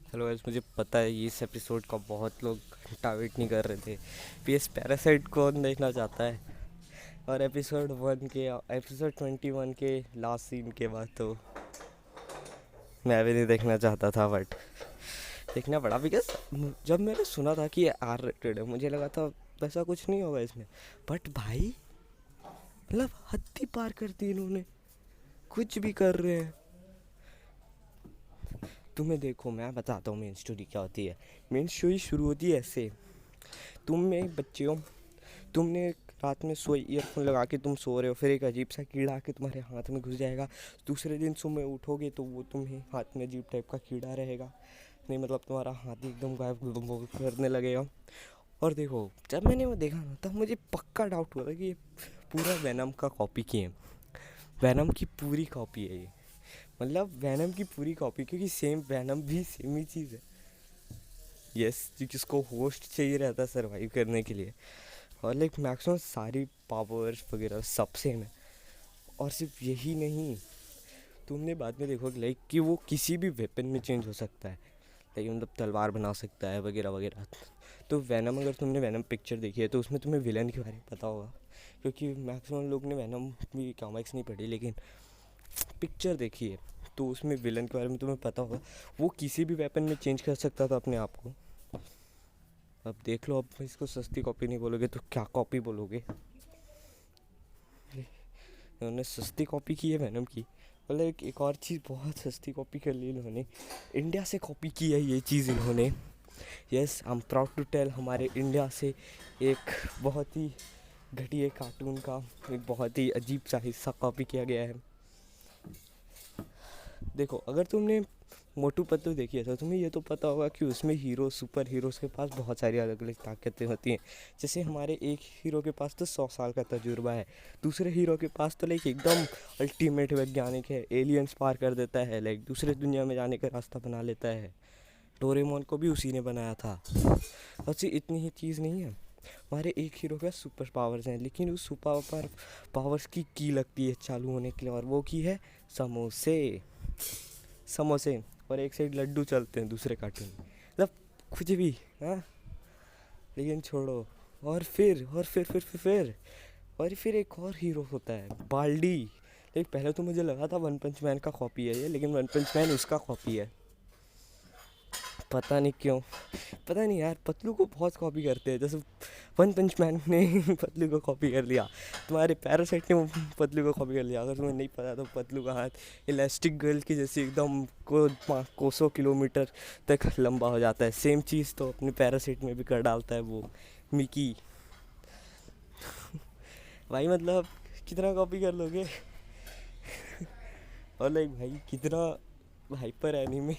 Hello guys, मुझे पता है इस एपिसोड का बहुत लोग घंटा वेट नहीं कर रहे थे। पीएस पैरासाइट कौन देखना चाहता है। और एपिसोड 21 के लास्ट सीन के बाद तो मैं भी नहीं देखना चाहता था, बट देखना पड़ा बिकॉज जब मैंने सुना था कि ये आर रेटेड है मुझे लगा था वैसा कुछ नहीं होगा इसमें। बट भाई मतलब हद ही पार कर दी इन्होंने, कुछ भी कर रहे हैं। तुम्हें देखो, मैं बताता हूँ मेन स्टोरी क्या होती है। मेन स्टोरी शुरू होती है ऐसे। तुम एक बच्चे हो, तुमने रात में सोए ईयरफोन लगा के तुम सो रहे हो, फिर एक अजीब सा कीड़ा आके तुम्हारे हाथ में घुस जाएगा। दूसरे दिन सुबह उठोगे तो वो तुम्हें हाथ में अजीब टाइप का कीड़ा रहेगा। नहीं मतलब तुम्हारा हाथ ही एकदम गायब करने लगेगा। और देखो, जब मैंने वो देखा ना तब मुझे पक्का डाउट हुआ था कि ये पूरा वैनम का कॉपी किए हैं। वैनम की पूरी कॉपी है ये, मतलब वैनम की पूरी कॉपी, क्योंकि सेम वैनम भी सेम ही चीज़ है। यस, जिसको होस्ट चाहिए रहता है सर्वाइव करने के लिए। और लाइक मैक्सिमम सारी पावर्स वगैरह सब सेम है। और सिर्फ यही नहीं, तुमने बाद में देखो लाइक कि वो किसी भी वेपन में चेंज हो सकता है। लाइक मतलब तलवार बना सकता है वगैरह वगैरह। तो वैनम, अगर तुमने वैनम पिक्चर देखी है तो उसमें तुम्हें विलन के बारे में पता होगा, क्योंकि मैक्सिमम लोग ने वैनम भी कॉमिक्स नहीं पढ़ी लेकिन पिक्चर देखी है। तो उसमें विलन के बारे में तुम्हें पता होगा। वो किसी भी वेपन में चेंज कर सकता था अपने आप को। अब देख लो, अब इसको सस्ती कॉपी नहीं बोलोगे तो क्या कॉपी बोलोगे। इन्होंने सस्ती कॉपी की है वैनम की। मतलब एक और चीज़ बहुत सस्ती कॉपी कर ली इन्होंने, इंडिया से कॉपी की है ये चीज़ इन्होंने। Yes, I am proud to tell, हमारे इंडिया से एक बहुत ही घटिया कार्टून का एक बहुत ही अजीब सा हिस्सा कॉपी किया गया है। देखो, अगर तुमने मोटू पतलू देखी है तो तुम्हें ये तो पता होगा कि उसमें हीरो सुपर हीरोज़ के पास बहुत सारी अलग अलग ताकतें होती हैं। जैसे हमारे एक हीरो के पास तो 100 साल का तजुर्बा है, दूसरे हीरो के पास तो लाइक एकदम अल्टीमेट वैज्ञानिक है, एलियंस पार कर देता है, लाइक दूसरे दुनिया में जाने का रास्ता बना लेता है। डोरेमोन को भी उसी ने बनाया था। और सिर्फ इतनी ही चीज़ नहीं है, हमारे एक हीरो के सुपर पावर्स हैं, लेकिन उस सुपर पावर्स की लगती है चालू होने के लिए, और वो की है समोसे। समोसे। और एक साइड लड्डू चलते हैं दूसरे कार्टून में, मतलब कुछ भी। हाँ, लेकिन छोड़ो। और फिर एक और हीरो होता है, बाल्डी। लेकिन पहले तो मुझे लगा था वन पंच मैन का कॉपी है ये, लेकिन वन पंच मैन उसका कॉपी है। पता नहीं क्यों, पता नहीं यार, पतलू को बहुत कॉपी करते हैं। जैसे वन पंच मैन ने पतलू को कॉपी कर लिया, तुम्हारे पैरासाइट ने पतलू को कॉपी कर लिया। अगर तुम्हें नहीं पता तो पतलू का हाथ इलास्टिक गर्ल की जैसे एकदम कोसों किलोमीटर तक लंबा हो जाता है। सेम चीज़ तो अपने पैरासाइट में भी कर डालता है वो मिकी। भाई मतलब कितना कॉपी कर लोगे। और लाइक भाई कितना हाइपर एनीमे।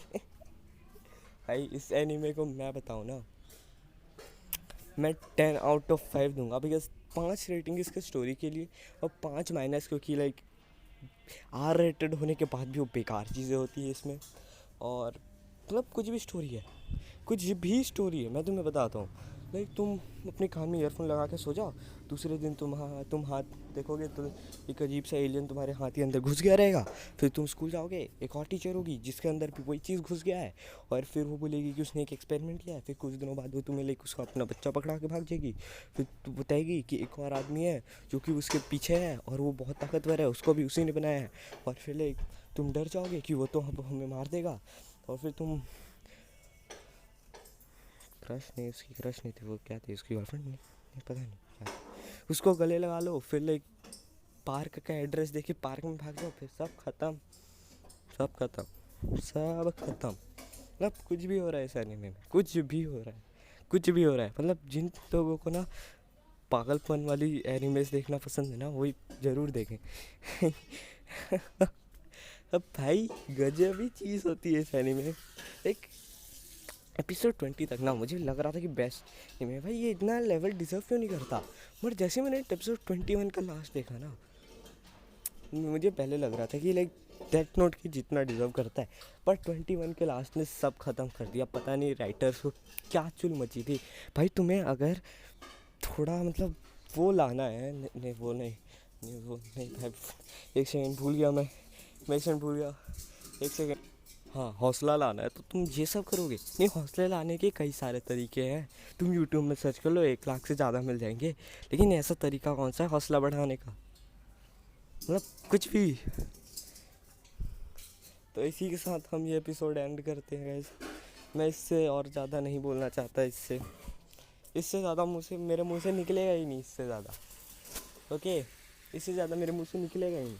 भाई इस एनीमे को मैं बताऊँ ना, मैं 10 आउट ऑफ 5 दूंगा, बिकॉज 5 रेटिंग इसके स्टोरी के लिए और 5 माइनस, क्योंकि लाइक आर रेटेड होने के बाद भी वो बेकार चीज़ें होती है इसमें। और मतलब कुछ भी स्टोरी है, कुछ भी स्टोरी है, मैं तुम्हें बताता हूँ। लाइक तुम अपने कान में ईयरफोन लगा के सो जाओ, दूसरे दिन तुम हाथ देखोगे तो एक अजीब सा एलियन तुम्हारे हाथ के अंदर घुस गया रहेगा। फिर तुम स्कूल जाओगे, एक और टीचर होगी जिसके अंदर भी वही चीज़ घुस गया है, और फिर वो बोलेगी कि उसने एक एक्सपेरिमेंट किया है। फिर कुछ दिनों बाद वो तुम्हें लाइक उसका अपना बच्चा पकड़ा के भाग जाएगी। फिर तू बताएगी कि एक और आदमी है जो कि उसके पीछे है और वो बहुत ताकतवर है, उसको भी उसी ने बनाया है। और फिर लाइक तुम डर जाओगे कि वो तो हमें मार देगा। और फिर तुम क्रश नहीं, उसकी क्रश नहीं थी, वो क्या थी, उसकी गर्लफ्रेंड नहीं, नहीं पता नहीं क्या, उसको गले लगा लो। फिर लाइक पार्क का एड्रेस देके पार्क में भाग जाओ, फिर सब खत्म, सब खत्म, सब खत्म। मतलब कुछ भी हो रहा है इस एनीमे में, कुछ भी हो रहा है, कुछ भी हो रहा है। मतलब जिन लोगों को ना पागलपन वाली एनिमेस देखना पसंद है ना, वही ज़रूर देखें। अब भाई गजब ही चीज़ होती है इस एनीमे में। एक एपिसोड 20 तक ना मुझे लग रहा था कि बेस्ट एनीमे है भाई, ये इतना लेवल डिजर्व क्यों नहीं करता। बट जैसे मैंने एपिसोड 21 का लास्ट देखा ना, मुझे पहले लग रहा था कि लाइक डेथ नोट की जितना डिज़र्व करता है, पर 21 के लास्ट ने सब ख़त्म कर दिया। पता नहीं राइटर्स को क्या चुल मची थी। भाई तुम्हें अगर थोड़ा मतलब वो लाना है, नहीं नहीं वो नहीं, नहीं वो नहीं भाई। एक सेकंड भूल गया मैं एक सेकंड भूल गया, एक सेकंड। हाँ, हौसला लाना है तो तुम ये सब करोगे नहीं। हौसले लाने के कई सारे तरीके हैं। तुम यूट्यूब में सर्च कर लो, 1 लाख से ज़्यादा मिल जाएंगे। लेकिन ऐसा तरीका कौन सा है हौसला बढ़ाने का, मतलब कुछ भी। तो इसी के साथ हम ये एपिसोड एंड करते हैं गाइस। मैं इससे और ज़्यादा नहीं बोलना चाहता। इससे ज़्यादा मेरे मुंह से निकलेगा ही नहीं, इससे ज़्यादा। ओके, इससे ज़्यादा मेरे मुंह से निकलेगा ही नहीं।